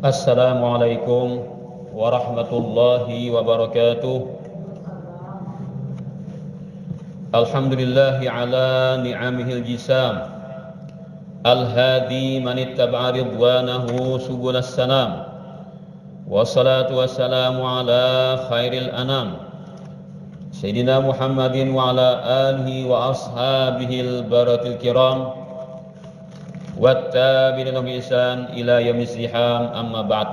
Assalamualaikum warahmatullahi wabarakatuh. Alhamdulillahi ala ni'amihil jisam, al-hadi man ittaba'a ridwanahu subulas salam. Wassalatu wassalamu ala khairil anam, Sayyidina Muhammadin wa ala alihi wa ashabihil baratil kiram wattabi'ina bi ihsan ila yaumil ziham, amma ba'd.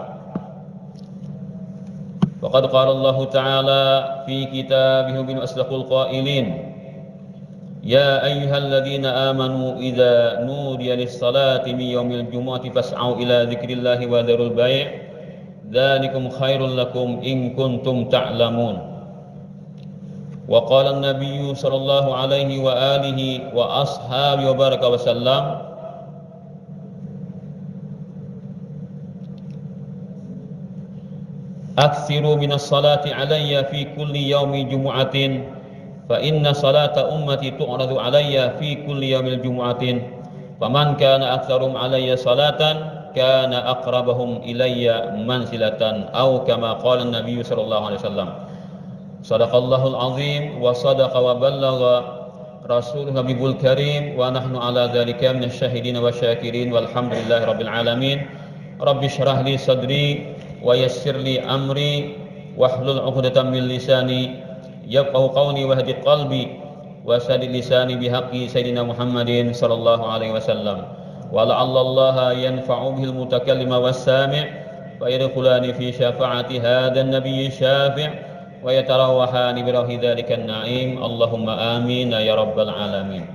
Faqad qala Allah Ta'ala fi kitabih min asdaqul qailin, ya ayyuhalladzina amanu idza nudiya lis-salati min yaumil jumu'ati fas'au ila dzikrillahi wa dzarul bai', dzalikum khairul lakum in kuntum ta'lamun. Wa qala an-nabiyyu sallallahu alaihi wa alihi wa ashabihi wa baraka wa sallam, aksiru minas salati alayya fi kulli yaumi jumu'atin fa inna salata ummati tu'radu alayya fi kulli yaumil jumu'atin faman kana aktsarum alayya salatan kana aqrabahum ilayya manzilatan aw kama qala an-nabiy sallallahu alaihi wasallam. Sadaqallahul azim wa sadaqa wa ballagha rasulul habibul karim wa nahnu ala dzalika minasyahidin wa syakirin walhamdulillahi rabbil alamin. Rabbi shrah li sadri wa yassir li amri wahlul 'uqdatam min lisani yafqahu qawli wahdi qalbi wa sadid lisani bihaqqi sayyidina Muhammadin sallallahu alaihi wasallam. Wa la'allallaha yanfa'u bihil mutakallima was-sami' fa yadkhulani fi syafa'ati hadzal nabiyyi syafi' wa yatarawahani bi rawhi dzalikan na'im. Allahumma amin ya rabbal alamin.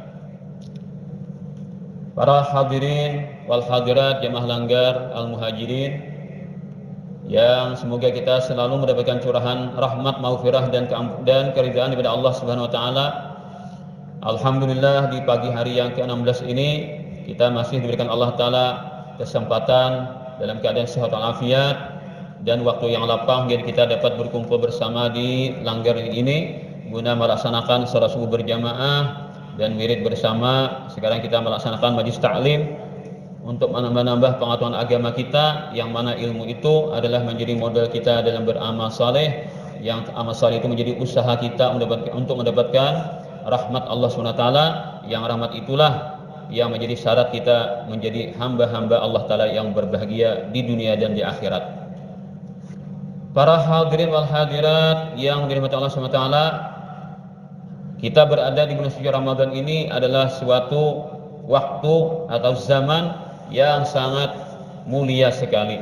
Para hadirin wal hadirat jamaah langgar al-muhajirin yang semoga kita selalu mendapatkan curahan rahmat, maghfirah dan keridhaan daripada Allah Subhanahu wa taala. Alhamdulillah di pagi hari yang ke-16 ini kita masih diberikan Allah taala kesempatan dalam keadaan sehat walafiat dan waktu yang lapang biar kita dapat berkumpul bersama di langgar ini guna melaksanakan salat subuh berjamaah dan wirid bersama. Sekarang kita melaksanakan majlis ta'lim untuk menambah pengetahuan agama kita, yang mana ilmu itu adalah menjadi modal kita dalam beramal saleh, yang amal saleh itu menjadi usaha kita untuk mendapatkan rahmat Allah SWT, yang rahmat itulah yang menjadi syarat kita menjadi hamba-hamba Allah Ta'ala yang berbahagia di dunia dan di akhirat. Para hadirin wal hadirat yang dirahmati Allah SWT, kita berada di bulan suci Ramadan ini adalah suatu waktu atau zaman yang sangat mulia sekali,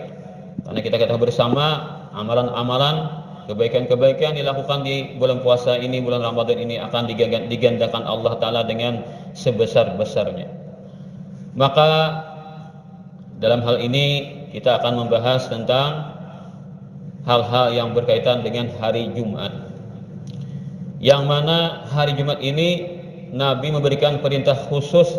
karena kita ketahui bersama amalan-amalan kebaikan-kebaikan dilakukan di bulan puasa ini, bulan Ramadan ini akan digandakan Allah Ta'ala dengan sebesar-besarnya. Maka dalam hal ini kita akan membahas tentang hal-hal yang berkaitan dengan hari Jumat, yang mana hari Jumat ini Nabi memberikan perintah khusus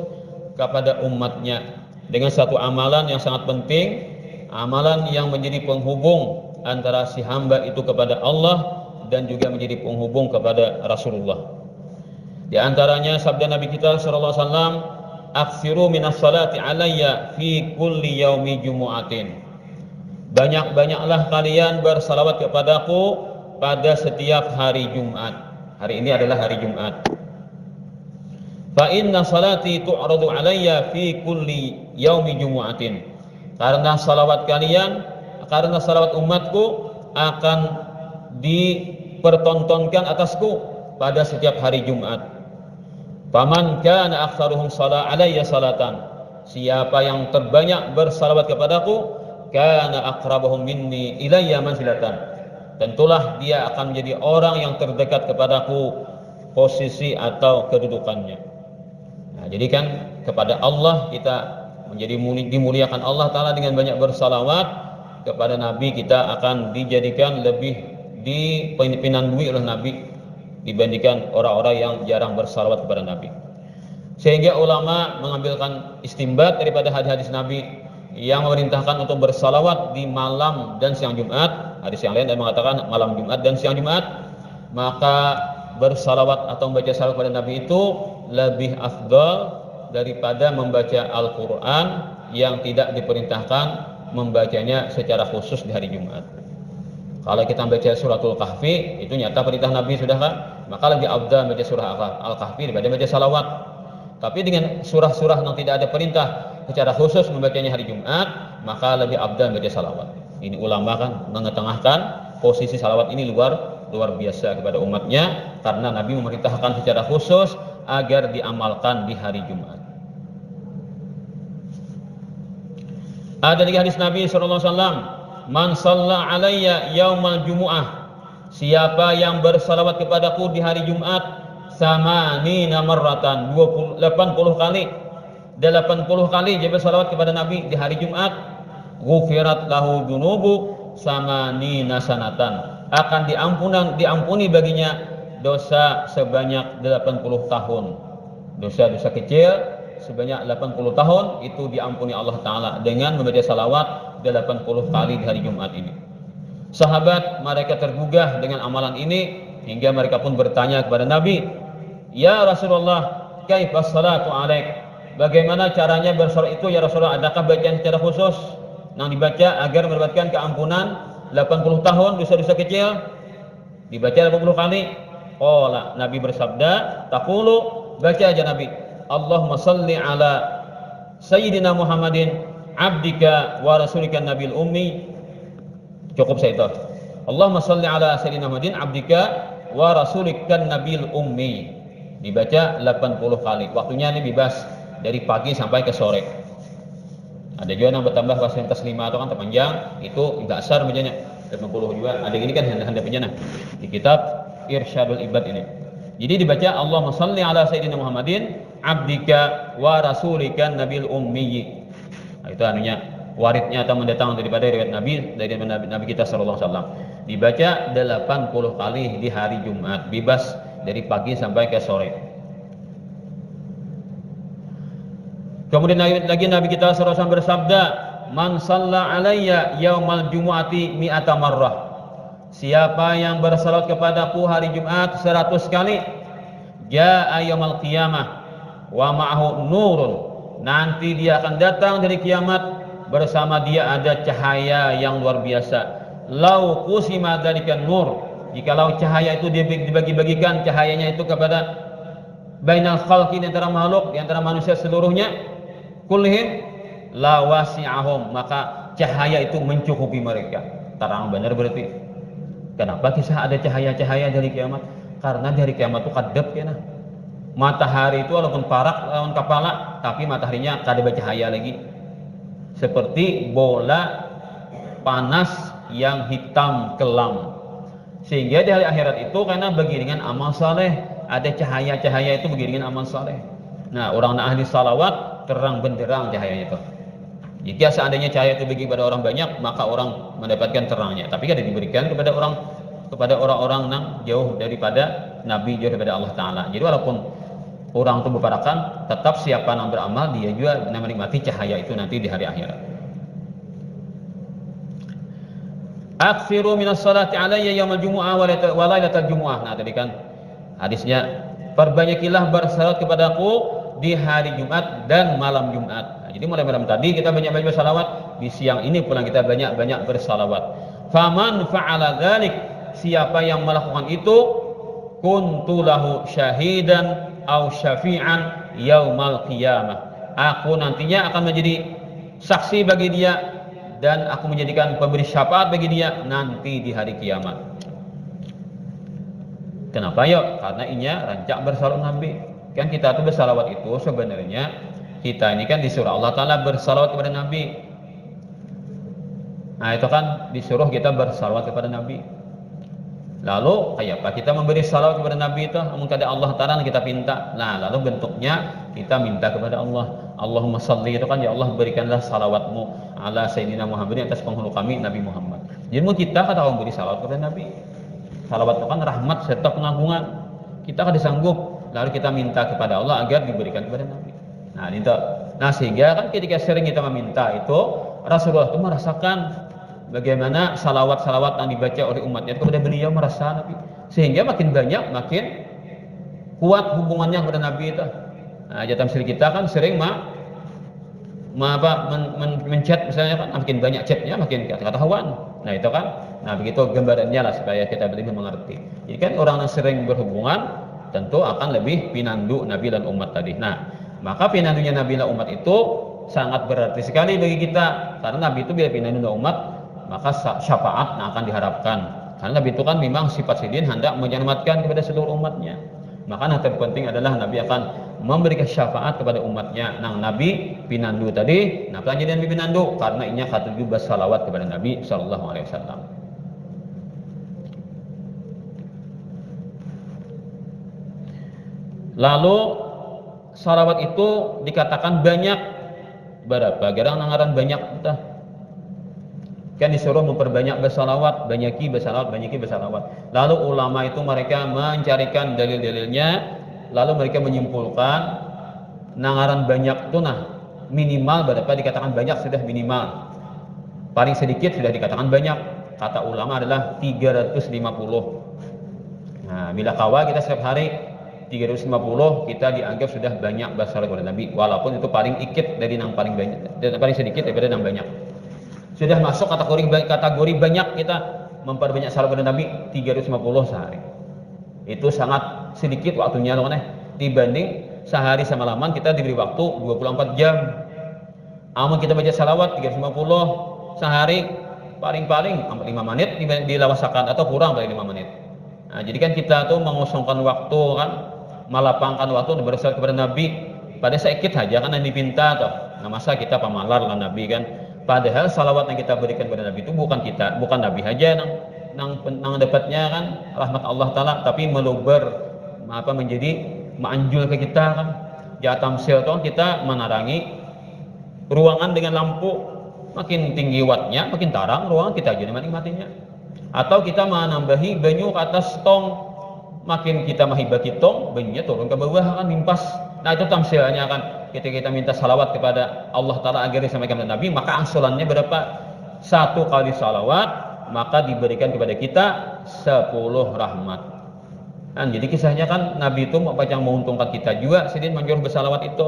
kepada umatnya dengan satu amalan yang sangat penting, amalan yang menjadi penghubung antara si hamba itu kepada Allah dan juga menjadi penghubung kepada Rasulullah. Di antaranya sabda Nabi kita sallallahu alaihi wasallam, aksiru minas salati alayya fi kulli yaumi jumu'atin. Banyak-banyaklah kalian bersalawat kepadaku pada setiap hari Jumat. Hari ini adalah hari Jumat. Fa inna salati tu'radu alayya fi kulli yaumi jumu'atin. Karena salawat kalian, karena salawat umatku akan dipertontonkan atasku pada setiap hari Jumat. Faman kana aktsaruhum shalla alayya salatan. Siapa yang terbanyak bersalawat kepadaku, kana aqrabahum minni ilayya manzilatan. Tentulah dia akan menjadi orang yang terdekat kepadaku posisi atau kedudukannya. Nah, jadi kan kepada Allah kita menjadi dimuliakan Allah Ta'ala dengan banyak bersalawat. Kepada Nabi kita akan dijadikan lebih dipinandui oleh Nabi dibandingkan orang-orang yang jarang bersalawat kepada Nabi. Sehingga ulama mengambilkan istimbat daripada hadis-hadis Nabi yang memerintahkan untuk bersalawat di malam dan siang Jumat. Hadis yang lain mengatakan malam Jumat dan siang Jumat. Maka bersalawat atau membaca salawat kepada Nabi itu lebih afdal daripada membaca Al-Quran yang tidak diperintahkan membacanya secara khusus di hari Jumat. Kalau kita baca suratul Kahfi, itu nyata perintah Nabi sudah kan? Maka lebih afdal baca surah Al-Kahfi daripada baca salawat. Tapi dengan surah-surah yang tidak ada perintah secara khusus membacanya hari Jumat, maka lebih afdal baca salawat. Ini ulama kan mengetengahkan posisi salawat ini luar biasa kepada umatnya, karena Nabi memerintahkan secara khusus agar diamalkan di hari Jumat. Ada lagi hadis Nabi SAW, man shalla alayya yaumal jumu'ah, siapa yang bersalawat kepadaku di hari Jumat, samanina marratan, 80 kali, 80 kali dia bersalawat kepada Nabi di hari Jumat, ghufirat lahu dunubu samanina sanatan, akan diampuni baginya dosa sebanyak 80 tahun. Dosa-dosa kecil sebanyak 80 tahun itu diampuni Allah Ta'ala dengan membaca salawat 80 kali di hari Jumat ini. Sahabat mereka tergugah dengan amalan ini hingga mereka pun bertanya kepada Nabi, ya Rasulullah, kaifas salatu alaik, bagaimana caranya bersalat itu ya Rasulullah, adakah bacaan secara khusus yang dibaca agar mendapatkan keampunan 80 tahun dosa-dosa kecil, dibaca 80 kali? Qala, Nabi bersabda, taqulu, baca aja Nabi, Allahumma salli ala Sayyidina Muhammadin abdika wa rasulika nabil ummi. Cukup saya itu. Allahumma salli ala Sayyidina Muhammadin abdika wa rasulika nabil ummi. Dibaca 80 kali. Waktunya ini bebas dari pagi sampai ke sore. Ada juga yang bertambah fasilitas 5 atau kan terpanjang, itu enggak asar bacanya 80 juga. Ada ini kan handa-handanya di kitab Irsyadul Ibad ini. Jadi dibaca Allahumma salli ala Sayyidina Muhammadin abdika wa rasulika nabil ummi. Nah, itu anunya waridnya atau mendatang daripada riwayat Nabi dari Nabi kita sallallahu alaihi wasallam. Dibaca 80 kali di hari Jumat, bebas dari pagi sampai ke sore. Kemudian lagi Nabi kita sallallahu alaihi wasallam bersabda, man shalla alayya yaumal jumu'ati mi'ata marrah, siapa yang bersalat kepadaku hari Jumat 100 kali, jaa'a yaumal qiyamah wa ma'ahu nurun, nanti dia akan datang dari kiamat bersama dia ada cahaya yang luar biasa. Lau qusima dzalikan nur, jikalau cahaya itu dibagi-bagikan cahayanya itu kepada bainal khalqi, di antara makhluk, di antara manusia seluruhnya, kullihim la wasi'ahum, maka cahaya itu mencukupi mereka. Terang benar berarti. Kenapa kisah ada cahaya-cahaya dari kiamat? Karena dari kiamat itu kadep ya nah. Matahari itu walaupun parak lawan kepala, tapi mataharinya kada bercahaya lagi. Seperti bola panas yang hitam kelam. Sehingga di hari akhirat itu karena bagi dengan amal saleh, ada cahaya-cahaya itu bagi dengan amal saleh. Nah, orang ahli salawat terang benderang cahayanya itu. Jika seandainya cahaya itu bagi pada orang banyak, maka orang mendapatkan terangnya. Tapi kada diberikan kepada orang-orang yang jauh daripada Nabi, jauh daripada Allah Ta'ala. Jadi walaupun orang itu berparakan, tetap siapa yang beramal, dia juga menikmati cahaya itu nanti di hari akhirat. Aksiru minas salati alayya yaumal jumu'ah wa lailatal jumu'ah. Nah tadi kan hadisnya, perbanyakilah bersalat kepadaku di hari Jumat dan malam Jumat. Nah, jadi mulai malam tadi kita banyak bersalawat, di siang ini pula kita banyak bersalawat. Faman fa'ala dzalik, siapa yang melakukan itu, kuntu lahu syahidan au syafi'an yaumal qiyamah, aku nantinya akan menjadi saksi bagi dia dan aku menjadikan pemberi syafaat bagi dia nanti di hari kiamat. Kenapa yuk? Karena inya rancak bersalawat Nabi. Kan kita tuh bersalawat itu sebenarnya kita ini kan disuruh Allah Ta'ala bersalawat kepada Nabi. Nah itu kan disuruh kita bersalawat kepada Nabi. Lalu kayak apa kita memberi salawat kepada Nabi itu? Mungkin ada Allah Ta'ala kita minta. Nah lalu bentuknya kita minta kepada Allah. Allahumma salli, itu kan ya Allah berikanlah salawatmu ala Sayyidina Muhammadin, atas penghulu kami Nabi Muhammad. Jadi kita kata orang beri salawat kepada Nabi. Salawat itu kan rahmat serta pengagungan. Kita kan disanggup. Lalu kita minta kepada Allah agar diberikan kepada Nabi. Nah itu. Nah sehingga kan ketika sering kita meminta itu, Rasulullah itu merasakan bagaimana salawat-salawat yang dibaca oleh umatnya kepada beliau, merasa Nabi. Sehingga makin banyak, makin kuat hubungannya kepada Nabi itu. Nah, jatah sering kita kan sering mencet misalnya kan, makin banyak chatnya makin ketahuan. Nah itu kan, nah begitu gambarannya lah supaya kita lebih mengerti. Jadi kan orang yang sering berhubungan tentu akan lebih pinandu Nabi dan umat tadi. Nah maka pinandunya Nabi dan umat itu sangat berarti sekali bagi kita, karena Nabi itu bila pinandu umat maka syafaat akan diharapkan. Karena Nabi itu kan memang sifat sidin hendak menyelamatkan kepada seluruh umatnya. Maka yang terpenting adalah Nabi akan memberikan syafaat kepada umatnya. Nah Nabi pinandu tadi, nah jadi Nabi pinandu karena inya khatuju bersalawat kepada Nabi Sallallahu Alaihi Wasallam. Lalu salawat itu dikatakan banyak, berapa? Garang nangaran banyak entah. Kan disuruh memperbanyak bersalawat, banyaki bersalawat, banyaki bersalawat. Lalu ulama itu mereka mencarikan dalil-dalilnya, lalu mereka menyimpulkan nangaran banyak itu nah minimal berapa dikatakan banyak sudah minimal. Paling sedikit sudah dikatakan banyak. Kata ulama adalah 350. Nah, bila kawa kita setiap hari 350 kita dianggap sudah banyak bersalawat kepada Nabi, walaupun itu paling ikit dari yang paling banyak, paling sedikit daripada yang banyak. Sudah masuk kategori banyak kita memperbanyak salawat kepada Nabi 350 sehari. Itu sangat sedikit waktunya loh dibanding sehari semalaman kita diberi waktu 24 jam. Amun kita baca salawat 350 sehari paling-paling 5 menit dilawasakan atau kurang dari 5 menit. Nah, jadi kan kita tuh mengosongkan waktu kan, melapangkan waktu bersalawat kepada Nabi pada sedikit saja kan yang dipinta toh. Nah, masa kita pamalar lah Nabi kan. Padahal salawat yang kita berikan kepada Nabi itu bukan Nabi aja nang dapatnya kan rahmat Allah Taala, tapi meluber menjadi manjul ke kita kan. Ya tamsil toh kita menarangi ruangan dengan lampu, makin tinggi wattnya makin tarang ruangan kita aja nikmatinya. Atau kita menambahi banyu ke atas tong, makin kita mahibati tong, banyunya turun ke bawah kan nimpas. Nah itu tamsilnya kan. Ketika kita minta salawat kepada Allah Ta'ala agar disampaikan kepada Nabi, maka angsulannya berapa? 1 kali salawat maka diberikan kepada kita 10 rahmat. Nah, jadi kisahnya kan Nabi itu yang menguntungkan kita juga sidin menyuruh bersalawat itu.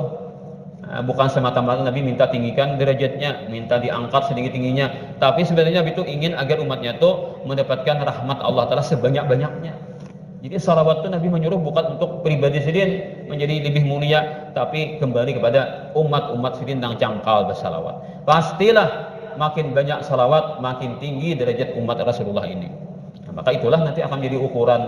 Nah, bukan semata-mata Nabi minta tinggikan derajatnya, minta diangkat setinggi-tingginya, tapi sebenarnya Nabi itu ingin agar umatnya itu mendapatkan rahmat Allah Ta'ala sebanyak-banyaknya. Jadi salawat itu Nabi menyuruh bukan untuk pribadi sidin menjadi lebih mulia, tapi kembali kepada umat-umat sidin yang cangkal bersalawat. Pastilah makin banyak salawat makin tinggi derajat umat Rasulullah ini. Nah, maka itulah nanti akan menjadi ukuran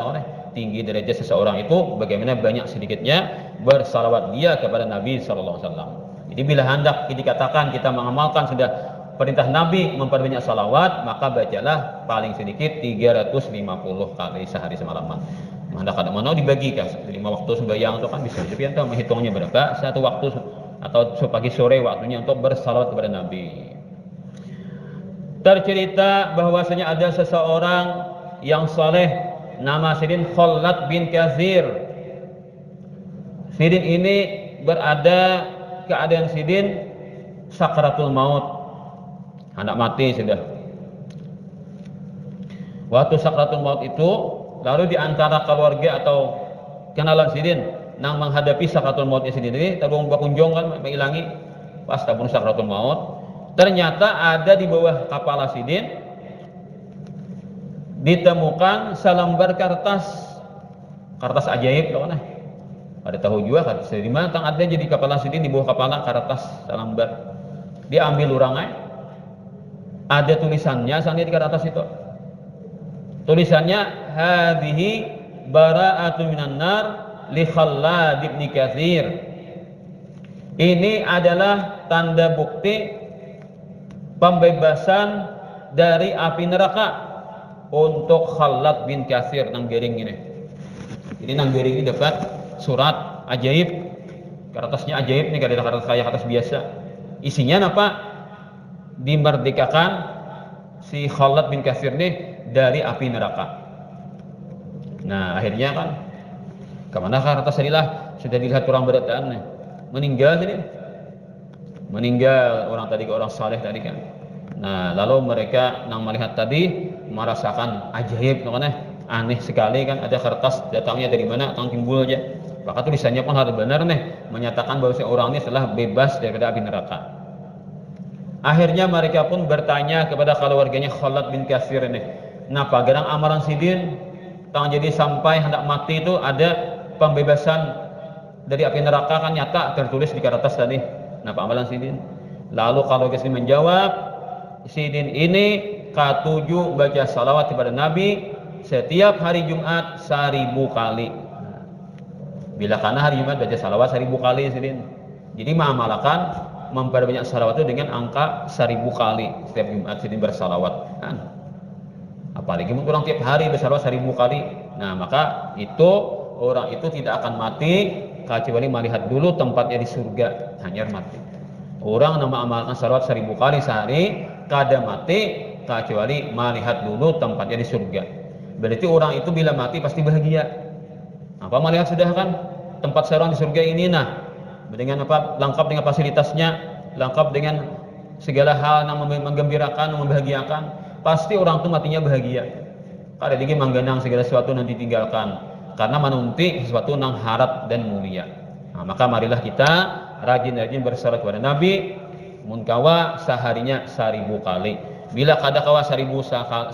tinggi derajat seseorang itu bagaimana banyak sedikitnya bersalawat dia kepada Nabi Sallallahu Alaihi Wasallam. Jadi bila hendak dikatakan kita mengamalkan sudah perintah Nabi memperbanyak salawat, maka bacalah paling sedikit 350 kali sehari semalaman. Mana kadang mana dibagikan 5 waktu sembahyang itu kan bisa. Jadi anda menghitungnya berapa? 1 waktu atau pagi sore waktunya untuk bersalawat kepada Nabi. Tercerita bahwasanya ada seseorang yang saleh nama Sidin Khallat bin Katsir. Sidin ini berada keadaan Sidin sakratul maut. Anak mati sudah. Waktu sakratul maut itu, lalu di antara keluarga atau kenalan Sidin nang menghadapi sakratul mautnya sendiri, terung bakunjung kan mengilangi pas tabun sakratul maut. Ternyata ada di bawah kepala Sidin ditemukan selembar kertas ajaib loh nah. Ada tahu juga kertas di mana tang ada jadi kepala Sidin di bawah kepala kertas selembar. Diambil orangnya. Ada tulisannya sangat di atas itu. Tulisannya hadhihi bara'atun minan nar li Khallad bin Katsir. Ini adalah tanda bukti pembebasan dari api neraka untuk Khallad bin Katsir nang gering ini. Jadi nang gering ini dapat surat ajaib. Kertasnya ajaib nih, kada kertas kayak kertas biasa. Isinya apa? Dimerdekakan si Khallad bin Katsir ini dari api neraka. Nah akhirnya kan kemana kertas inilah sudah dilihat orang berataan nih. Meninggal ini, meninggal orang tadi ke orang saleh tadi kan. Nah lalu mereka yang melihat tadi merasakan ajaib kan aneh sekali kan, ada kertas datangnya dari mana tang timbul aja. Maka tulisannya pun harus benar nih menyatakan bahwa si orang ini telah bebas daripada api neraka. Akhirnya mereka pun bertanya kepada keluarganya Khalid bin Katsir ini, "Napa gerang amalan sidin tang jadi sampai hendak mati itu ada pembebasan dari api neraka kan nyata tertulis di kertas tadi. Napa amalan sidin?" Lalu kalau Ghazali menjawab, sidin ini ketujuh baca salawat kepada Nabi setiap hari Jumat 1000 kali. Bila karena hari Jumat baca salawat 1000 kali sidin. Jadi mengamalkan memperbanyak salawat itu dengan angka 1000 kali setiap Jumat sidin bersalawat kan. Apalagi mungkin orang tiap hari bersalawat 1000 kali. Nah maka itu orang itu tidak akan mati kecuali melihat dulu tempatnya di surga, hanya mati. Orang nama amalkan salawat 1000 kali sehari kada mati kecuali melihat dulu tempatnya di surga. Berarti orang itu bila mati pasti bahagia. Apa melihat sudah kan tempat seorang di surga ini, nah dengan apa, lengkap dengan fasilitasnya, lengkap dengan segala hal yang menggembirakan, membahagiakan, pasti orang itu matinya bahagia. Kada lagi mangganang segala sesuatu nanti tinggalkan, karena menunti sesuatu yang harap dan mulia. Nah, maka marilah kita rajin-rajin bersalawat kepada Nabi, munkawa seharinya 1000 kali. Bila kada kawa 1000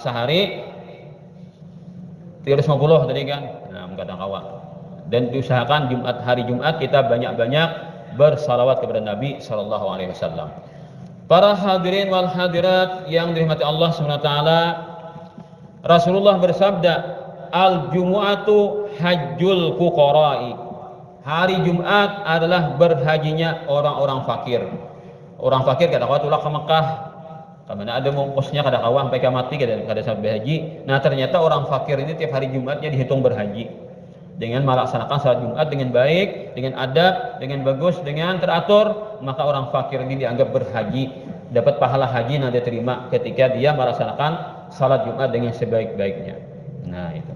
sehari 350 tadi kan, nah kadang kawa. Dan diusahakan hari Jumat kita banyak-banyak bersalawat kepada Nabi sallallahu alaihi wasallam. Para hadirin wal hadirat yang dirahmati Allah Subhanahu wa taala, Rasulullah bersabda, "Al-jumu'atu hajjul fuqara'i." Hari Jumat adalah berhajinya orang-orang fakir. Orang fakir kada kawa tulak ke Mekah. Karena ada mongkosnya kada kawa sampai mati kada sampai haji. Nah, ternyata orang fakir ini tiap hari Jumatnya dihitung berhaji. Dengan melaksanakan salat Jumat dengan baik, dengan adab, dengan bagus, dengan teratur, maka orang fakir ini dianggap berhaji, dapat pahala haji yang dia terima ketika dia melaksanakan salat Jumat dengan sebaik-baiknya. Nah itu.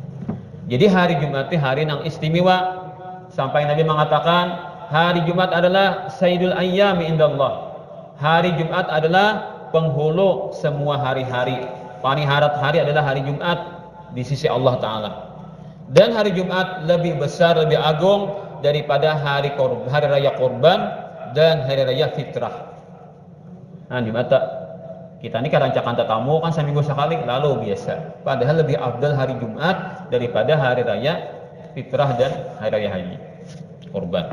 Jadi hari Jumat itu hari yang istimewa, sampai Nabi mengatakan hari Jumat adalah sayyidul ayyami indallah. Hari Jumat adalah penghulu semua hari-hari. Paling harap hari adalah hari Jumat di sisi Allah Ta'ala. Dan hari Jumat lebih besar, lebih agung daripada hari raya Kurban dan hari raya Fitrah. Nah, Jumat kita ini karancakan tetamu kan seminggu sekali lalu biasa. Padahal lebih afdal hari Jumat daripada hari raya Fitrah dan hari raya Haji Kurban.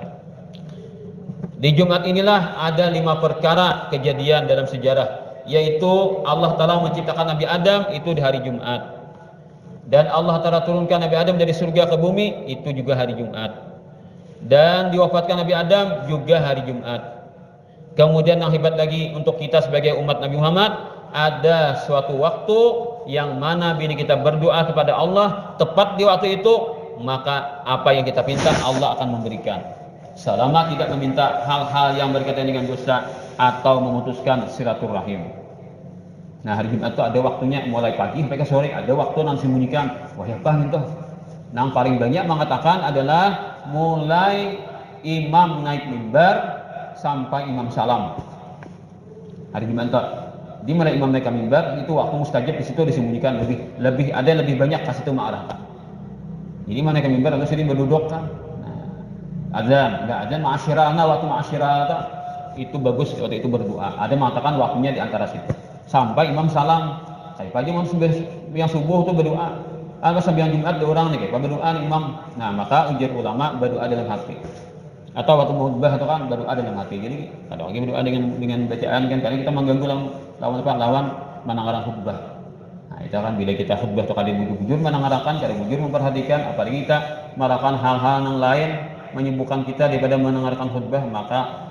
Di Jumat inilah ada 5 perkara kejadian dalam sejarah, yaitu Allah Ta'ala menciptakan Nabi Adam itu di hari Jumat. Dan Allah Ta'ala turunkan Nabi Adam dari surga ke bumi itu juga hari Jumat. Dan diwafatkan Nabi Adam juga hari Jumat. Kemudian yang hebat lagi untuk kita sebagai umat Nabi Muhammad, ada suatu waktu yang mana bila kita berdoa kepada Allah tepat di waktu itu, maka apa yang kita minta Allah akan memberikan, selama tidak meminta hal-hal yang berkaitan dengan dosa atau memutuskan silaturahim. Nah, hari Jumat itu ada waktunya mulai pagi sampai ke sore, ada waktu yang disembunyikan. Wah, apa gitu? Yang paling banyak mengatakan adalah mulai imam naik mimbar sampai imam salam. Hari Jumat itu di mulai imam naik mimbar itu waktu mustajab, di situ disembunyikan lebih banyak kasih itu mengarahkan. Jadi mana naik mimbar atau sering berduduk kan? Nah, azan ma'asyirana, waktu ma'asyirana itu bagus waktu itu berdoa. Ada mengatakan waktunya di antara situ sampai imam salam. Saya pagi imam yang subuh itu berdoa. Apa sembahyang Jumat ada orang nih, kayak berdoa nih imam. Nah, maka ujar ulama berdoa dalam hati. Atau waktu khutbah itu kan berdoa dalam hati. Jadi kalau lagi berdoa dengan bacaan kan, karena kita mengganggu lawan menangarang khutbah. Nah, itu kan bila kita khutbah itu kali bujur menangarangkan, kali bujur memperhatikan, apalagi kita melakukan hal-hal yang lain menyibukkan kita daripada mendengarkan khutbah, maka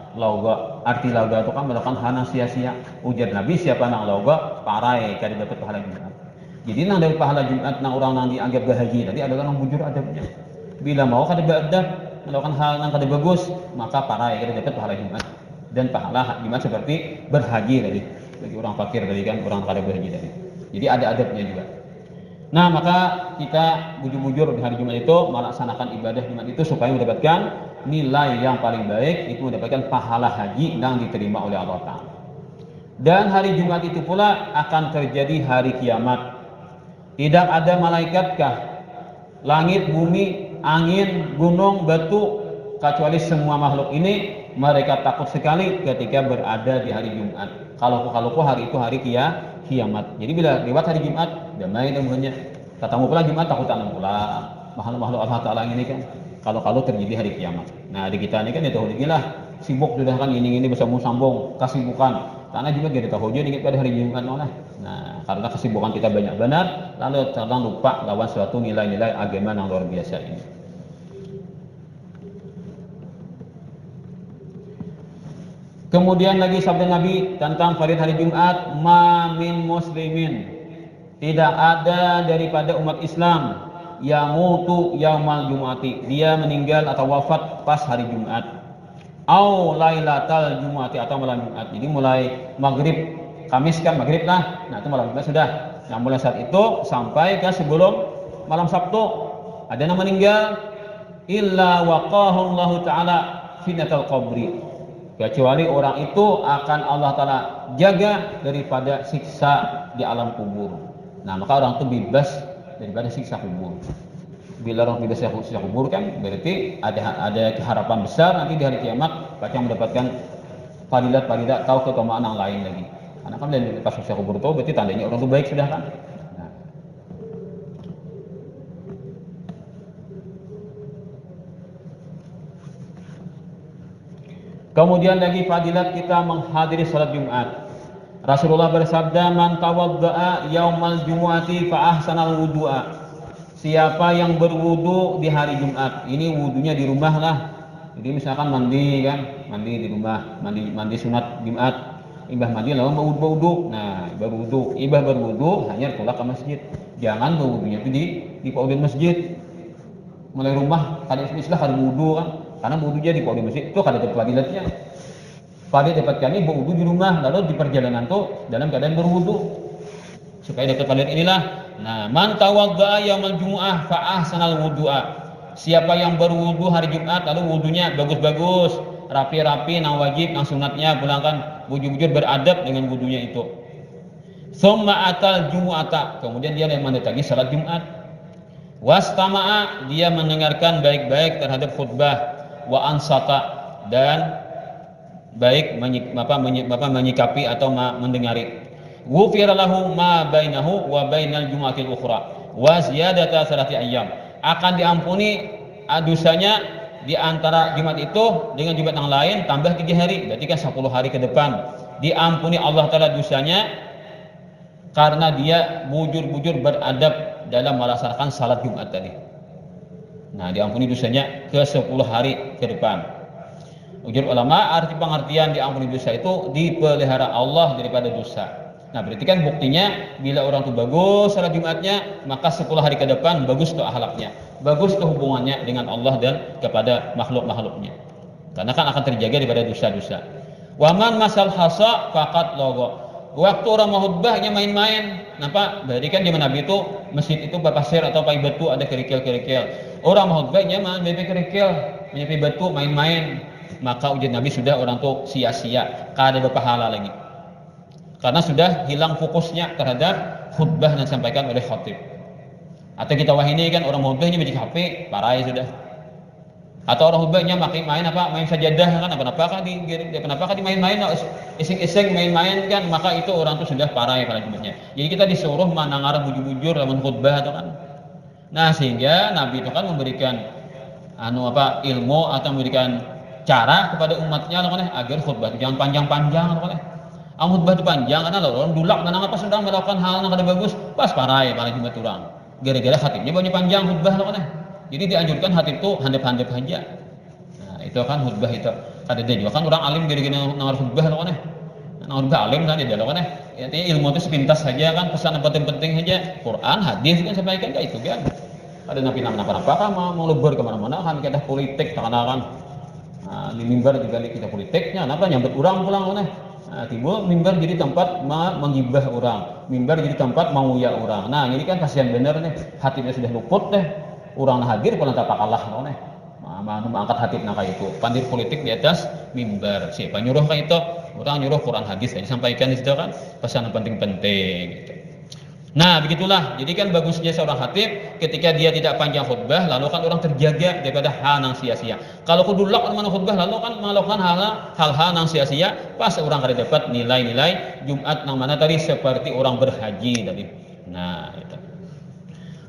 arti lauga itu kan melakukan hal yang sia-sia. Ujar Nabi, siapa nang lauga parai kada dapat pahala Jumat. Jadi nang dapat pahala Jumat nang orang nang dianggap bahagia tadi adalah nang bujur adabnya. Bila mau kada beradab melakukan hal yang kada bagus, maka parai kada dapat pahala Jumat. Dan pahala Jumat seperti berhaji tadi bagi orang fakir tadi kan, orang kada berhaji tadi. Jadi ada adabnya juga. Nah, maka kita bujur-bujur di hari Jumat itu melaksanakan ibadah Jumat itu supaya mendapatkan nilai yang paling baik, itu mendapatkan pahala haji yang diterima oleh Allah Ta'ala. Dan hari Jumat itu pula akan terjadi hari kiamat. Tidak ada malaikatkah, langit, bumi, angin, gunung, batu, kecuali semua makhluk ini mereka takut sekali ketika berada di hari Jumat. Kalau hari itu hari kiamat. Jadi bila lewat hari Jumat, damai temuannya. Ketemu pula Jumat takutan pula. Makhluk-makhluk Allah Ta'ala ini kan. Kalau terjadi hari kiamat. Nah di kita ini kan ya tahu lah sibuk sudah kan ini bersambung kesibukan. Karena juga kita tahu ingat pada hari Jumat malah. Nah karena kesibukan kita banyak benar, lalu terlalu lupa lawan suatu nilai-nilai agama yang luar biasa ini. Kemudian lagi sabda Nabi tentang fardhu hari Jumat, ma min muslimin, tidak ada daripada umat Islam yamutu yaumal jumati, dia meninggal atau wafat pas hari Jumat, au lailatal jumati, atau malam Jumat. Jadi mulai maghrib, Kamis kan maghrib lah, nah itu malam Jumat sudah. Nah mulai saat itu sampai ke sebelum malam Sabtu ada yang meninggal, illa waqahu Allah Ta'ala fitnatal qabri, kecuali orang itu akan Allah Ta'ala jaga daripada siksa di alam kubur. Nah maka orang itu bebas daripada siksa kubur. Bila orang bebas dari siksa kubur kan berarti ada harapan besar nanti di hari kiamat bahkan mendapatkan fadilat atau keutamaan yang lain lagi. Karena kan dari pas siksa kubur itu berarti tandanya orang itu baik sudah kan. Kemudian lagi fadilat kita menghadiri salat Jumat. Rasulullah bersabda, man tawadda'a yaumal jumu'ati fa ahsanal wudu'a. Siapa yang berwudu di hari Jumat, ini wudunya di rumah lah. Jadi misalkan mandi di rumah, mandi sunat Jumat, ibah mandi lalu berwudu. Nah, berwudu hanya pulang ke masjid. Jangan berwudunya itu di paudin masjid. Mulai rumah kada istilah kada wudu kan. Karena wudunya di paudin masjid itu kada ada fadilatnya. Fadilat dapat kami berwudu di rumah, lalu di perjalanan tuh dalam keadaan berwudu. Supaya dapat fadilat inilah. Nah, man tawadda'a yaumal jumu'ah fa ahsanal wudu'a. Siapa yang berwudu hari Jumat lalu wudunya bagus-bagus, rapi-rapi, yang wajib, yang sunatnya, pulangkan bujur-bujur beradab dengan wudunya itu. Summa atal jumu'ata, kemudian dia yang mendatangi salat Jumat. Wastama'a, dia mendengarkan baik-baik terhadap khutbah, wa ansata, dan baik menyikapi atau mendengari. Ghufira lahu ma bainahu wa bainal jumu'atil ukhra wa ziyadata salati ayyam. Akan diampuni dosanya di antara Jumat itu dengan Jumat yang lain tambah 3 hari. Berarti kan 10 hari ke depan diampuni Allah Ta'ala dosanya karena dia bujur-bujur beradab dalam melaksanakan salat Jumat tadi. Nah, diampuni dosanya ke 10 hari ke depan. Ujur ulama arti pengertian diampuni dosa itu dipelihara Allah daripada dosa. Nah berarti kan buktinya bila orang itu bagus salat Jumatnya, maka 10 hari ke depan bagus tuh akhlaknya, bagus tuh hubungannya dengan Allah dan kepada makhluk-makhluknya. Karena kan akan terjaga daripada dosa-dosa. Waman masal hasa faqat logo. Waktu orang mau khutbahnya main-main, kenapa? Berarti kan di Nabi itu masjid itu pasir atau pai batu ada kerikil-kerikil. Orang mau khutbahnya main kerikil, menyepi batu main-main. Maka ujian Nabi sudah orang tuh sia-sia, kada ada pahala lagi. Karena sudah hilang fokusnya terhadap khutbah yang disampaikan oleh khatib. Atau kita wahini kan orang khutbahnya baca HP, parai sudah. Atau orang khutbahnya main sajadah kan apa-apa di main-main iseng-iseng main-main kan, maka itu orang tuh sudah parai pada khutbahnya. Jadi kita disuruh manangar bujur-bujur lawan khutbah itu kan. Nah, sehingga Nabi itu kan memberikan ilmu atau memberikan cara kepada umatnya agar khutbah itu jangan panjang-panjang khutbah itu panjang karena orang dulak dan apa sedang melakukan hal yang kada bagus pas parai pada Jumat orang gara-gara khatibnya banyak panjang khutbah jadi dianjurkan khatib itu handap-handap aja. Nah itu kan khutbah itu kada ada juga kan orang alim gara-gara nangar khutbah khutbah alim kan dia intinya ilmu itu sepintas saja kan, pesan yang penting-penting saja, Quran hadis kan sampaikan kayak itu kan. Ada nabi apa kan mau lebar kemana-mana kan kita politik kan. Nah, di mimbar juga kita politiknya, kenapa nyambut orang pulang timbul mimbar jadi tempat menggibah orang, mimbar jadi tempat menguyak orang. Nah ini kan kasihan bener nih, hatinya sudah luput deh, orang hadir pun tak kalah mengangkat hati kayak itu, pandir politik di atas mimbar. Siapa nyuruh kayak itu? Orang nyuruh Quran hadis aja sampaikan di situ kan, pesan penting-penting gitu. Nah, begitulah. Jadi kan bagusnya seorang khatib ketika dia tidak panjang khutbah, lalu kan orang terjaga daripada hal yang sia-sia. Kalau kudulak mana khutbah, lalu kan melakukan hal-hal yang sia-sia, pas orang kada dapat nilai-nilai Jumat yang mana tadi seperti orang berhaji tadi. Nah, itu.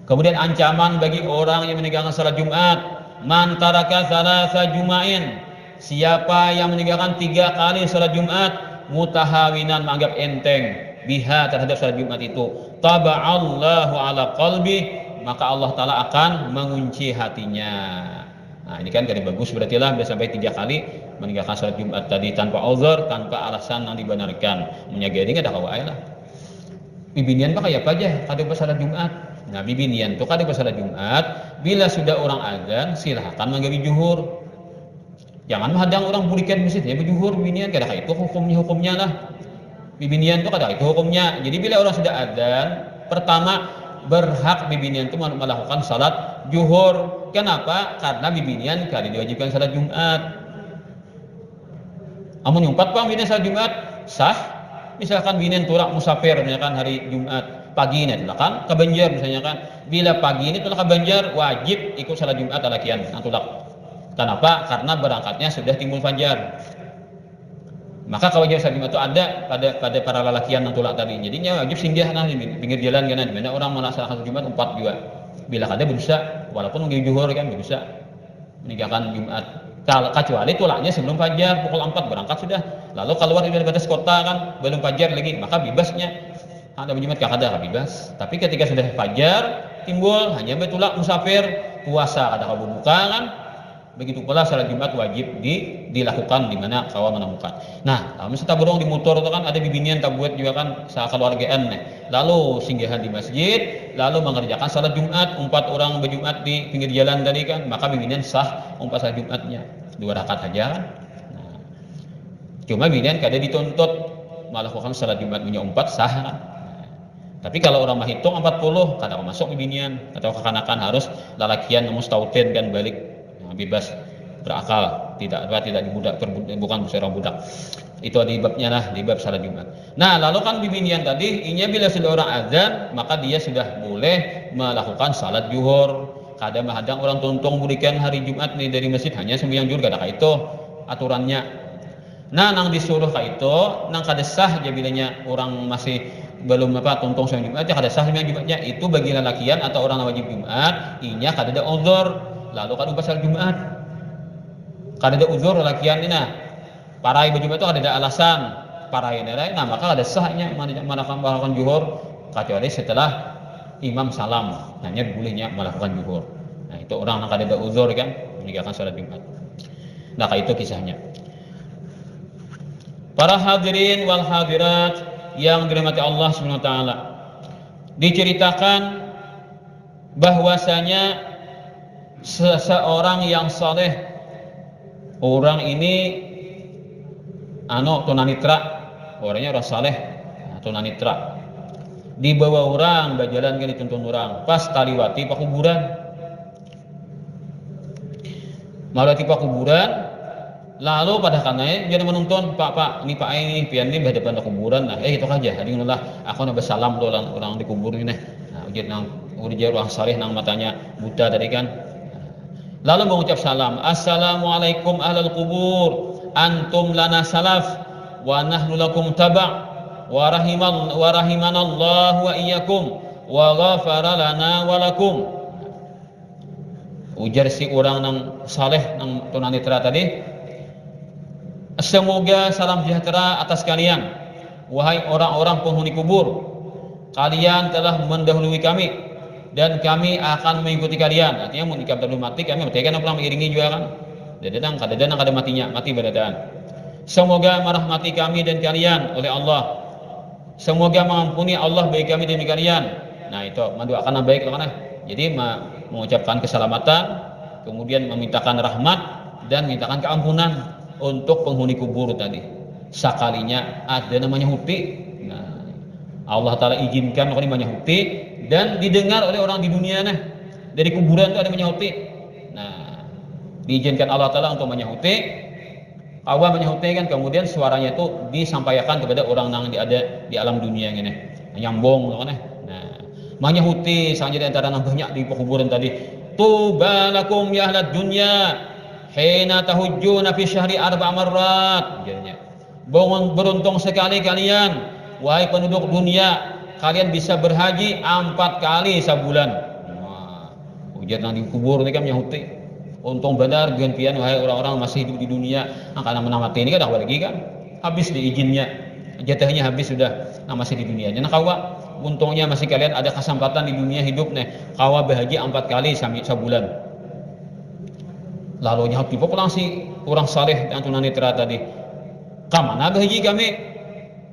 Kemudian ancaman bagi orang yang meninggalkan salat Jumat, man taraka thalatha juma'in. Siapa yang meninggalkan 3 kali salat Jumat, mutahawinan menganggap enteng biha terhadap salat Jumat itu, taba'allahu ala qalbi, maka Allah Ta'ala akan mengunci hatinya. Nah ini kan jadi bagus, berarti lah bisa sampai 3 kali meninggalkan salat Jumat tadi tanpa uzur, tanpa alasan yang dibenarkan. Menyagari nggak ada kawai lah. Bibinian pak kayak apa aja kada salat Jumat. Nah bibinian tuh kada salat Jumat, bila sudah orang azan silahkan menggawi juhur. Jangan menghadang orang burikan masjid ya berjuhur bibinian, kada itu hukumnya lah. Bibinian itu kada itu hukumnya. Jadi bila orang sudah adzan, pertama berhak bibinian itu melakukan salat zuhur. Kenapa? Karena bibinian kada diwajibkan salat Jumat. Amun nyumpat pak bibinian salat Jumat sah. Misalkan bibinian turak musafir misalkan hari Jumat pagi ini kan ke Banjar misalnya kan. Bila pagi ini turak ke Banjar wajib ikut salat Jumat alakian antulak. Kenapa? Karena berangkatnya sudah timbul fajar. Maka kewajiban salat Jumat itu ada pada para lelakian yang tulak tadi. Jadinya wajib singgah nah di pinggir jalan kan, di mana orang melaksanakan Jumat 4 juga. Bila kada berusaha, walaupun mungkin zuhur kan berusaha meninggalkan Jumat. Kecuali tulaknya sebelum fajar pukul 4 berangkat sudah. Lalu keluar dari batas kota kan belum fajar lagi, maka bebasnya ada Jumat kada bebas. Tapi ketika sudah fajar timbul hanya betulak musafir puasa kada berbuka kan. Begitu pula salat Jumat wajib dilakukan di mana kawan menemukan. Nah, kalau misalnya taburong di motor itu kan ada bibinian tabuat juga kan sakeluargaan nih. Lalu singgahan di masjid, lalu mengerjakan salat Jumat, 4 orang berjumat di pinggir jalan tadi kan, maka bibinian sah salat Jumatnya 2 rakaat saja kan. Nah, cuma bibinian kada dituntut melakukan salat Jumat punya 4 sah kan. Tapi kalau orang mah hitung 40 kada masuk bibinian atau kekanakan harus lalakian mustautin kan balik. Bebas berakal, tidak dibudak, bukan seorang budak. Itu di babnya lah, di bab salat Jumat. Nah, lalu kan bibinian tadi, inya bila sudah orang azan, maka dia sudah boleh melakukan salat zuhur. Kada menghadang orang tuntung berikan hari Jumat nih dari masjid hanya sembahyang zuhur, kada itu aturannya. Nah, nang disuruh ka itu, nang kada sah aja bilanya orang masih belum tuntung sembahyang Jumat, kada sah sembahyang Jumatnya itu bagi lelakian atau orang wajib Jumat, inya kada ada uzur. Lalu kan salat Jumat kada ada uzur lakian ini nah parai berjumat itu ada alasan parai ini nah maka ada sahnya melakukan zuhur kecuali setelah imam salam hanya bolehnya melakukan zuhur. Nah itu orang yang kada ada uzur kan meninggalkan salat Jumat. Nah itu kisahnya. Para hadirin wal hadirat yang dirahmati Allah Subhanahu wa taala, diceritakan bahwasanya seseorang yang saleh, orang ini tunanitra, orangnya orang saleh, tunanitra, dibawa orang berjalan kan dituntun orang, pas taliwati pak kuburan, melewati pak kuburan, lalu pada kanai jadi menuntun pak ini pian ini berhadapan kuburan, nah itu aja, hari lah aku nak bersalam tuh orang di kubur ini, nah ujian nang ujian orang saleh nang matanya buta tadi kan. Lalu mengucap salam, assalamualaikum ahlal kubur, antum lana salaf, wa nahnu lakum taba' wa rahimanallahu wa iyyakum, wa ghafara lana wa lakum. Ujar si orang nang saleh nang tunanitra tadi, semoga salam sejahtera atas kalian, wahai orang-orang penghuni kubur, kalian telah mendahului kami dan kami akan mengikuti kalian. Artinya menikah belum mati kami mereka kan pulang mengiringi juga kan. Dadang kada matinya, mati beradaan. Semoga merahmati kami dan kalian oleh Allah. Semoga mengampuni Allah bagi kami dan kalian. Nah itu mendoakan yang baik kan. Jadi mengucapkan keselamatan, kemudian memintakan rahmat dan memintakan keampunan untuk penghuni kubur tadi. Sekalinya ada namanya huti. Nah, Allah Ta'ala izinkan orang namanya huti dan didengar oleh orang di dunia nah. Dari kuburan itu ada menyahuti. Nah, diizinkan Allah Ta'ala untuk menyahuti. Awal menyahuti kan kemudian suaranya itu disampaikan kepada orang yang ada di alam dunia ini. Nyambung kan. Nah, manyahuti saja di antara yang banyak di kuburan tadi. Tubalakum ya ahlad dunya hina tahujjuna fi syahri arba' marrat. Jadinya, beruntung sekali kalian wahai penduduk dunia, kalian bisa berhaji 4 kali sebulan. Wah, ujian yang dikubur ini kan menyahuti. Untung benar pian wahai orang-orang masih hidup di dunia. Nah, karena menamati ini kan dah lagi kan habis diizinnya, jatahnya habis sudah, nah masih di dunia. Nah kawa untungnya masih kalian ada kesempatan di dunia hidup nih, kawa berhaji 4 kali sebulan. Lalu nyahut tiba pulang si orang saleh dan tunanetra tadi, kamana berhaji kami,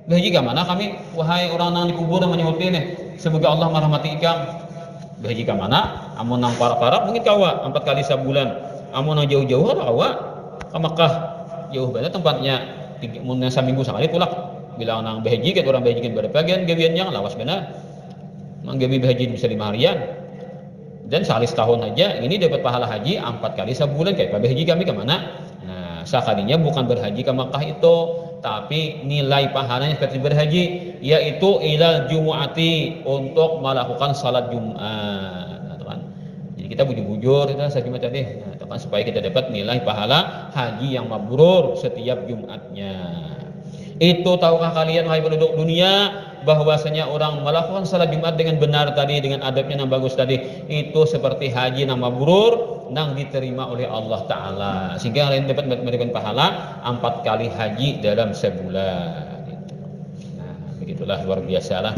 berhaji kamana kami wahai orang yang dikubur menyahuti nih, semoga Allah merahmati ikam. Berhaji kamana? Amun nang para-para mungkin kawa 4 kali sebulan. Amun nang jauh-jauh ada kawa ke Makkah, jauh banget tempatnya. Mun seminggu sekali pulak. Bilang nang berhaji kan orang berhaji kan berbagian gawiannya lawas benar. Mang gawi berhaji bisa 5 harian. Dan sekali setahun aja ini dapat pahala haji 4 kali sebulan. Kayak berhaji kami kemana? Nah, sekalinya bukan berhaji ke Makkah itu, tapi nilai pahalanya seperti berhaji, yaitu ilal jumu'ati, untuk melakukan salat Jumat. Nah, teman. Jadi kita bujur-bujur kita saat Jumat tadi, nah, teman, supaya kita dapat nilai pahala haji yang mabrur setiap Jumatnya. Itu tahukah kalian wahai penduduk dunia, bahwasanya orang melakukan salat Jumat dengan benar tadi, dengan adabnya yang bagus tadi, itu seperti haji yang mabrur yang diterima oleh Allah Ta'ala, sehingga kalian dapat mendapatkan pahala 4 kali haji dalam sebulan. Nah, begitulah, luar biasa lah.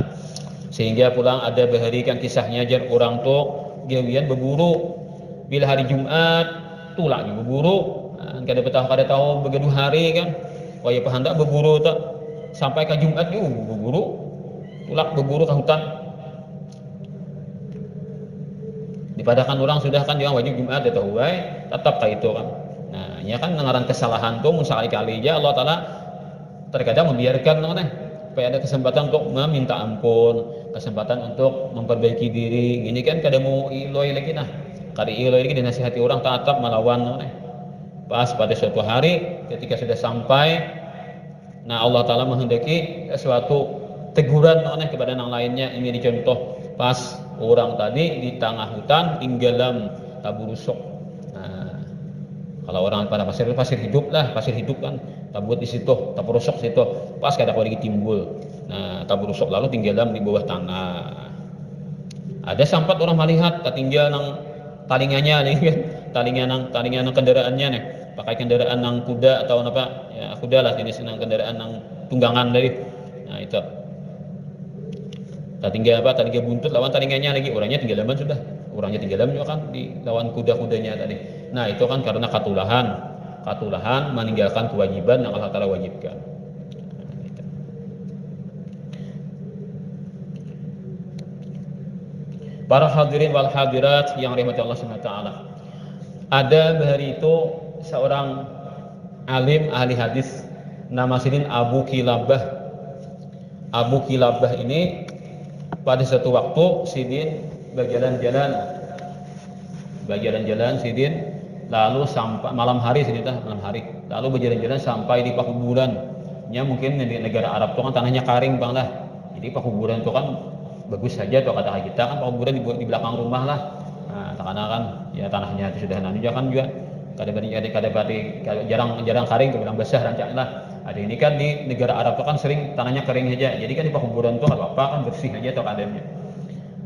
Sehingga pulang ada berharikan kisahnya jar orang tuh gawian berburu bila hari Jumat tulak berburu, kada tahu begitu hari kan, waya pahandak berburu tak sampai ke Jumat juga berburu, tulak berburu ke hutan. Dipadakan orang sudah kan dia wajib Jumat dia tahu tetap kayak itu kan. Nah, ini kan ngaran kesalahan tuh sekali-kali aja Allah Ta'ala terkadang membiarkan namanya supaya ada kesempatan untuk meminta ampun, kesempatan untuk memperbaiki diri. Ini kan kada mau iloi lagi nah. Kada iloi lagi dinasihati orang tetap melawan namanya. Pas pada suatu hari ketika sudah sampai, nah Allah Ta'ala menghendaki suatu teguran namanya kepada yang lainnya. Ini dicontoh pas orang tadi di tengah hutan tinggalam tabur rusuk. Nah, kalau orang pada pasir hidup lah, pasir hidup kan tabut di situ, tabur rusuk situ. Pas kada kau lagi timbul. Nah, tabur rusuk lalu tinggalam di bawah tanah. Ada sempat orang melihat tertinggal nang talingannya nih kan, talingan nang kendaraannya nih. Pakai kendaraan nang kuda atau apa? Ya, kuda lah jenis nang kendaraan nang tunggangan dari. Nah, itu. Tinggal buntut lawan taringannya lagi, orangnya tinggal laman sudah, orangnya tinggal juga kan di lawan kuda-kudanya tadi. Nah, itu kan karena katulahan meninggalkan kewajiban yang Allah Ta'ala wajibkan. Para hadirin wal hadirat yang rahmati Allah Subhanahu wa taala. Ada hari itu seorang alim ahli hadis nama sidin Abu Kilabah. Abu Kilabah ini pada suatu waktu sidin berjalan-jalan sidin, lalu sampai malam hari lalu berjalan-jalan sampai di pakuburannya. Mungkin di negara Arab itu kan tanahnya karing bang lah, jadi pakuburan itu kan bagus saja tuh kata kita kan, pakuburan di belakang rumah lah. Nah, karena kan ya tanahnya itu sudah nanti kan juga jarang karing ke bilang basah rancak lah. Ada ini kan di negara Arab itu kan sering tanahnya kering aja, jadi kan di pakuburan itu apa kan bersih aja atau keadaannya.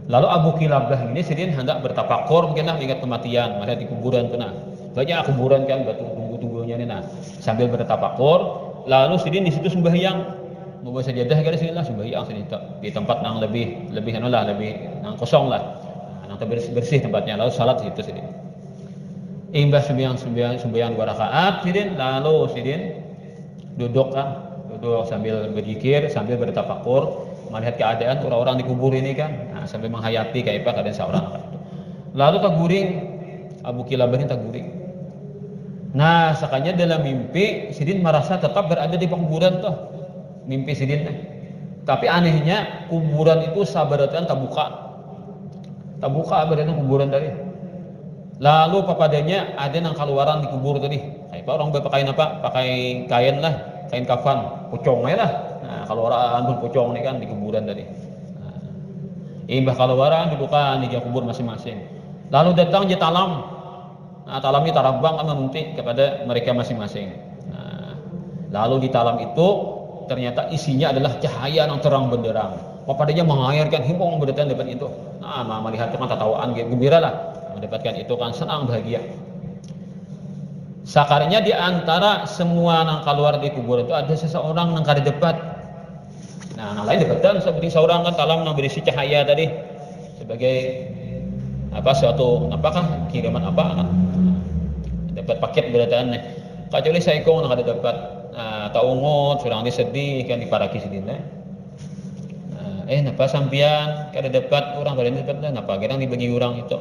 Lalu Abu Kilabah ini sidin hendak bertafakur mungkin lah ingat kematian, melihat di kuburan tuh nah banyak kuburan kan batu tunggu-tunggunya ini nah sambil bertafakur, lalu sidin di situ sembahyang, membawa sajadah kan sini lah sembahyang sini di tempat yang lebih yang kosong lah, yang bersih tempatnya, lalu salat di situ sidin. Imbas sembahyang 2 rakaat sidin, lalu sidin duduk sambil berzikir, sambil bertafakur, melihat keadaan orang-orang di kubur ini kan, nah, sambil menghayati kayak apa keadaan seorang. Lalu taguring Abu Kilabah ini taguring. Nah, sakanya dalam mimpi sidin merasa tetap berada di kuburan tuh, mimpi sidin. Tapi anehnya kuburan itu sabaratan terbuka berada kuburan tadi. Lalu papadanya ada yang keluaran di kubur tadi. Kayak orang berpakaian apa? Pakai kain lah, kain kafan, pucong lah. Nah, kalau orang pun pucong ini kan di kuburan tadi. Nah, Imbah keluaran dudukan di kubur masing-masing. Lalu datang je talam. Nah, talam ini tarabang memuntik kepada mereka masing-masing. Nah, lalu di talam itu ternyata isinya adalah cahaya yang terang benderang. Papadanya mengairkan himbong berdatan dapat itu. Nah, melihat teman tatawaan gembira lah mendapatkan itu kan senang bahagia. Sakarnya di antara semua yang keluar di kubur itu ada seseorang yang kada dapat. Nah, yang lain dapatan seperti seorang kan talam yang berisi cahaya tadi sebagai suatu apakah kiriman apa kan dapat paket berataan nih kecuali saya kong nak ada dapat taungot surang disedih kan di paraki sedina napa sampian kada dapat orang kada dapat napa kadang dibagi orang itu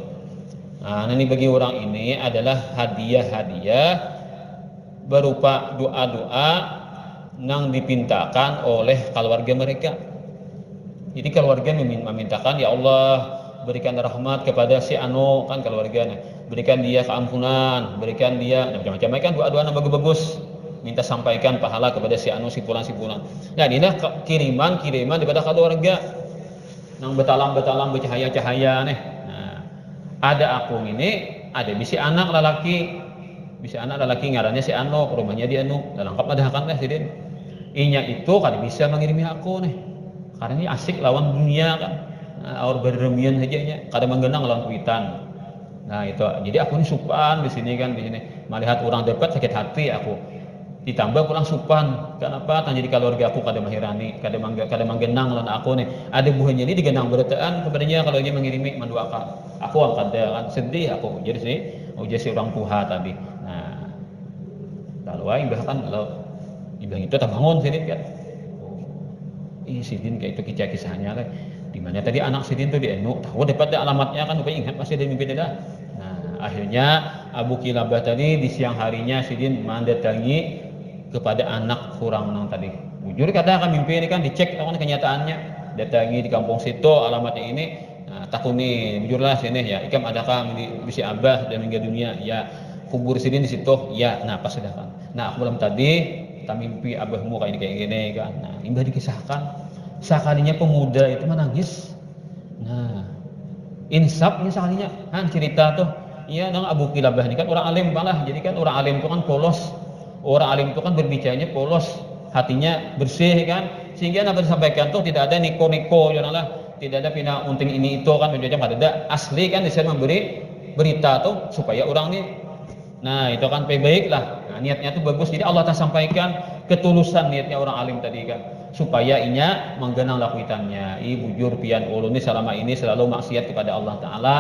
nanti bagi orang ini adalah hadiah-hadiah berupa doa-doa yang dipintakan oleh keluarga mereka. Jadi keluarga memintakan, ya Allah berikan rahmat kepada si Anu kan keluarganya, berikan dia keampunan, berikan dia macam-macam kan doa-doa yang bagus-bagus, minta sampaikan pahala kepada si Anu si fulan. Nah ini kiriman daripada keluarga yang betalam bercahaya-cahaya nih. Nah, ada aku ini ada bisi anak lelaki ngarannya si Anu, rumahnya di Anu, lengkap ada kan sidin. Inya itu kan bisa mengirimi aku nih, karena ini asik lawan dunia kan. Aur berremian saja kadang menggenang lawan kuitan. Nah itu jadi aku ini supan di sini melihat orang dapat sakit hati aku ditambah pulang supan kenapa tan jadi keluarga aku kadang mahirani kadang menggenang lawan aku nih ada buahnya ini digenang berataan kepadanya kalau dia mengirimi mendoakan aku kadang sedih aku jadi sih si orang tua tadi. Nah lalu bahkan kalau ibang itu tak bangun sini kan sidin kayak itu kisahnya kan di mana tadi anak sidin tuh di Enu tahu dapat alamatnya kan supaya ingat pasti ada mimpi dah. Nah akhirnya Abu Kilabah tadi di siang harinya sidin mendatangi kepada anak kurang nang tadi bujur kata kan mimpi ini kan dicek kan kenyataannya datangi di kampung situ alamatnya ini takuni bujurlah sini ya ikam adakah bisi abah dan meninggal dunia ya kubur sidin di situ ya nah pas sudah kan nah aku belum tadi tak mimpi abahmu kayak gini kan nah imbah dikisahkan sekalinya pemuda itu menangis. Nah, insafnya sekalinya, cerita tuh, iya dong Abu Kilabah ini kan orang alim malah, jadi kan orang alim itu kan polos, orang alim itu kan berbicaranya polos, hatinya bersih kan, sehingga apa disampaikan tuh tidak ada niko-niko, tidak ada pina unting ini itu kan, macam ada asli kan bisa memberi berita tuh supaya orang ini, nah itu kan baik lah, nah, niatnya tuh bagus, jadi Allah tak sampaikan ketulusan niatnya orang alim tadi kan. Supaya inya menggenang lakuitannya bujur pian ulun ini selama ini selalu maksiat kepada Allah Ta'ala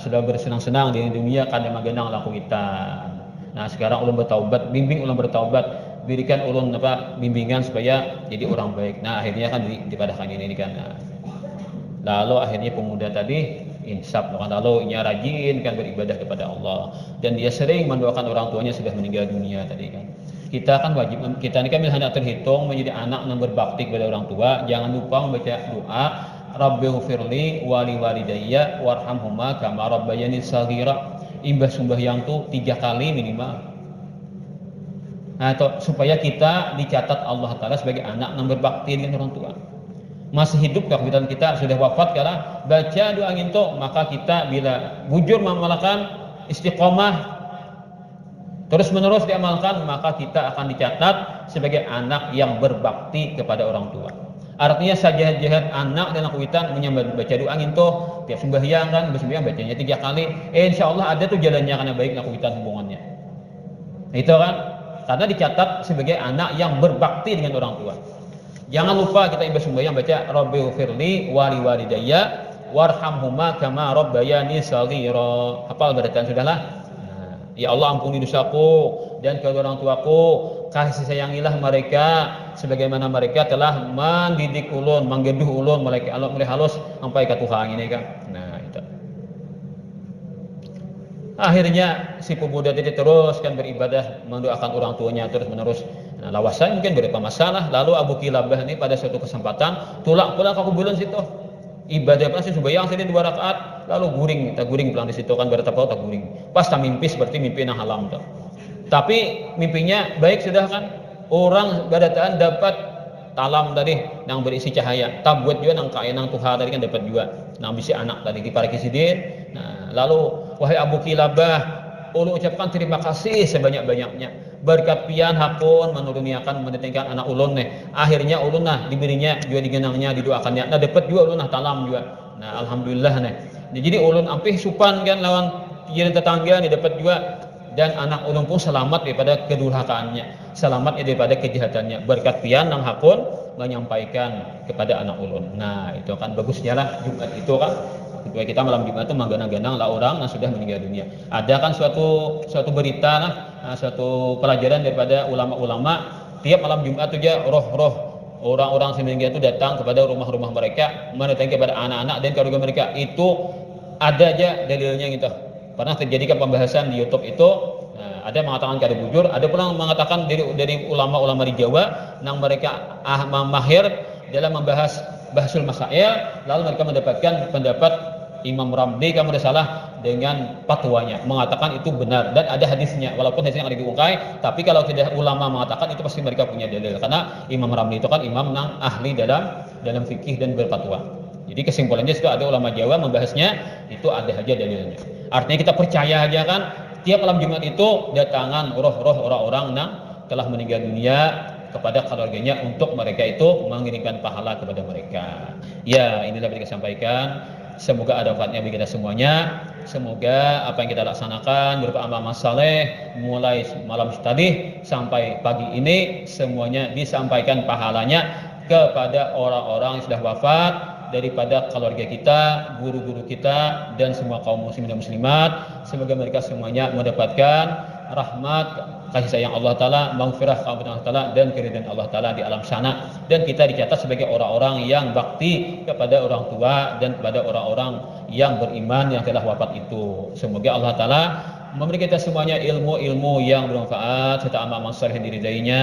sudah bersenang-senang di dunia karena menggenang lakuitan. Nah sekarang ulun bertaubat, bimbing ulun bertaubat, berikan ulun bimbingan supaya jadi orang baik. Nah akhirnya kan dipadahkan ini kan. Lalu akhirnya pemuda tadi insaf kan, lalu inya rajin kan beribadah kepada Allah dan dia sering mendoakan orang tuanya sudah meninggal dunia tadi kan. Kita kan wajib, kita ini kan hendak terhitung menjadi anak yang berbakti kepada orang tua. Jangan lupa membaca doa Rabbighfirli wali walidayya warhamhuma kama rabbayani shaghira. Imbah sembahyang tuh 3 kali minimal. Nah, supaya kita dicatat Allah Ta'ala sebagai anak yang berbakti dengan orang tua. Masih hidup kemudian kita sudah wafat karena baca doa itu, maka kita bila bujur mengamalkan istiqomah terus menerus diamalkan, maka kita akan dicatat sebagai anak yang berbakti kepada orang tua. Artinya sajahat anak dan akuitan menyambut baca doa itu tiap sembahyang kan, sembahyang bacanya 3 kali. Insya Allah ada tuh jalannya karena baik akuitan hubungannya. Itu kan karena dicatat sebagai anak yang berbakti dengan orang tua. Jangan lupa kita ibadah sembahyang baca Rabbighfirli wali walidayya warhamhuma kama rabbayani shaghira. Hafal bacaan sudahlah. Ya Allah ampuni dosaku dan kedua orang tuaku, kasih sayangilah mereka sebagaimana mereka telah mendidik ulun, menggeduh ulun mulai halus sampai ke Tuhan ini kan. Nah itu. Akhirnya si pemuda tadi terus kan beribadah mendoakan orang tuanya terus menerus. Nah, lawasan mungkin beberapa masalah. Lalu Abu Kilabah ini pada suatu kesempatan pulang ke kuburan situ. Ibadah apa sih sembahyang sini 2 rakaat lalu guring pulang di situ kan bertapa tak guring pas tak mimpi seperti mimpi nang halam tuh tapi mimpinya baik sudah kan orang badataan dapat talam tadi yang berisi cahaya. Tabwet juga nang kaya nang tuha tadi kan dapat juga. Nang bisi anak tadi para kisidin. Nah, lalu wahai Abu Kilabah, ulun ucapkan terima kasih sebanyak-banyaknya. Berkat pian hakun menuruniakan mendatangkan anak ulun nih. Akhirnya ulun nah diberinya juga digenangnya didoakannya. Nah dapat juga ulun nah talam juga. Nah alhamdulillah nih. Jadi ulun ampih supan kan lawan jiran tetangga nih dapat juga, dan anak ulun pun selamat daripada kedurhakaannya, selamat daripada kejahatannya. Berkat pian nang hakun menyampaikan kepada anak ulun. Nah itu kan bagusnya lah Jumat itu kan. Ketika kita malam Jumat itu mengganang-ganang lah orang yang sudah meninggal dunia. Ada kan suatu berita lah, suatu pelajaran daripada ulama-ulama, tiap malam Jumat itu aja roh-roh orang-orang yang meninggal itu datang kepada rumah-rumah mereka, mendatangi kepada anak-anak dan keluarga mereka. Itu ada aja dalilnya gitu. Pernah terjadi pembahasan di YouTube itu, ada mengatakan kada bujur, ada pula mengatakan dari ulama-ulama di Jawa yang mereka mahir dalam membahas bahasul masail, lalu mereka mendapatkan pendapat Imam Ramli kalau tidak salah dengan fatwanya, mengatakan itu benar dan ada hadisnya, walaupun hadisnya yang diungkai, tapi kalau tidak ulama mengatakan itu pasti mereka punya dalil, karena Imam Ramli itu kan imam yang ahli dalam fikih dan berfatwa. Jadi kesimpulannya juga ada ulama Jawa membahasnya itu ada aja dalilnya. Artinya kita percaya aja kan tiap malam Jumat itu datangan roh-roh orang-orang yang telah meninggal dunia kepada keluarganya untuk mereka itu mengirimkan pahala kepada mereka. Ya, inilah yang kita sampaikan. Semoga ada manfaatnya bagi kita semuanya. Semoga apa yang kita laksanakan berupa amal saleh mulai malam tadi sampai pagi ini semuanya disampaikan pahalanya kepada orang-orang yang sudah wafat daripada keluarga kita, guru-guru kita, dan semua kaum muslimin dan muslimat. Semoga mereka semuanya mendapatkan rahmat, kasih sayang Allah Ta'ala, maghfirah Allah Ta'ala, dan keridhaan Allah Ta'ala di alam sana. Dan kita dicatat sebagai orang-orang yang bakti kepada orang tua dan kepada orang-orang yang beriman yang telah wafat itu. Semoga Allah Ta'ala memberi kita semuanya ilmu-ilmu yang bermanfaat serta amal-amal saleh yang diridainya,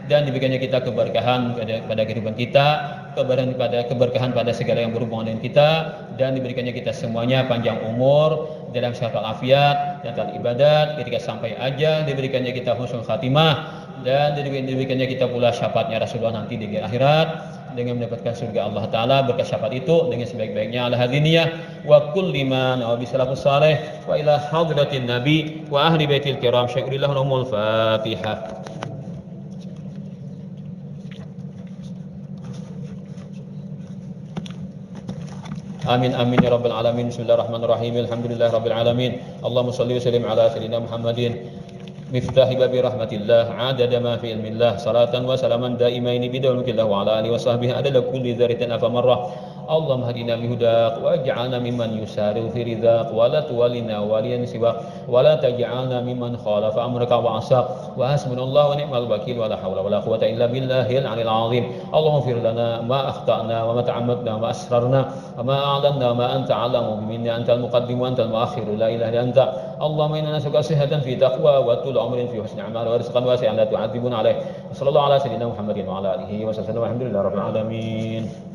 dan diberikannya kita keberkahan pada kehidupan kita, keberkahan pada segala yang berhubungan dengan kita, dan diberikannya kita semuanya panjang umur dalam sehat walafiat dan dalam ibadat ketika sampai ajal, diberikannya kita husnul khatimah, dan diberikannya kita pula syafaatnya Rasulullah nanti di akhirat dengan mendapatkan surga Allah Ta'ala. Berkat syafaat itu dengan sebaik-baiknya ala hadiniyah wa kulli man wa bisalafus salih wa ila hadratin nabi wa ahli baitil kiram syairillah lahumul fatihah. Amin amin ya rabbal alamin. Bismillahirrahmanirrahim. Alhamdulillah rabbil alamin. Allahumma shalli wa sallim ala sayyidina Muhammadin مفتاح باب رحمة الله عدد ما في علم الله صلاة وسلاما دائمين بدون الله وعلى آله وصحبه عدد كل ذرة ألف مرة. اللهم اهدنا بهداك واجعلنا ممن يسارع في رضاك ولا تولنا وليا سواك ولا تجعلنا ممن خالف أمرك وعصاك وحسبنا الله ونعم الوكيل ولا حول ولا قوة إلا بالله العلي العظيم. اللهم اغفر لنا ما أخطأنا وما تعمدنا وما أسررنا وما أعلنا وما أنت أعلم منا أنت المقدم وأنت المؤخر لا إله إلا أنت. اللهم إنا نسألك صحة في تقوى وطول عمر في حسن أعمال ورزقا واسعا لا تعذبنا عليه. وصلى الله على سيدنا محمد وعلى آله وصحبه وسلم والحمد لله رب العالمين.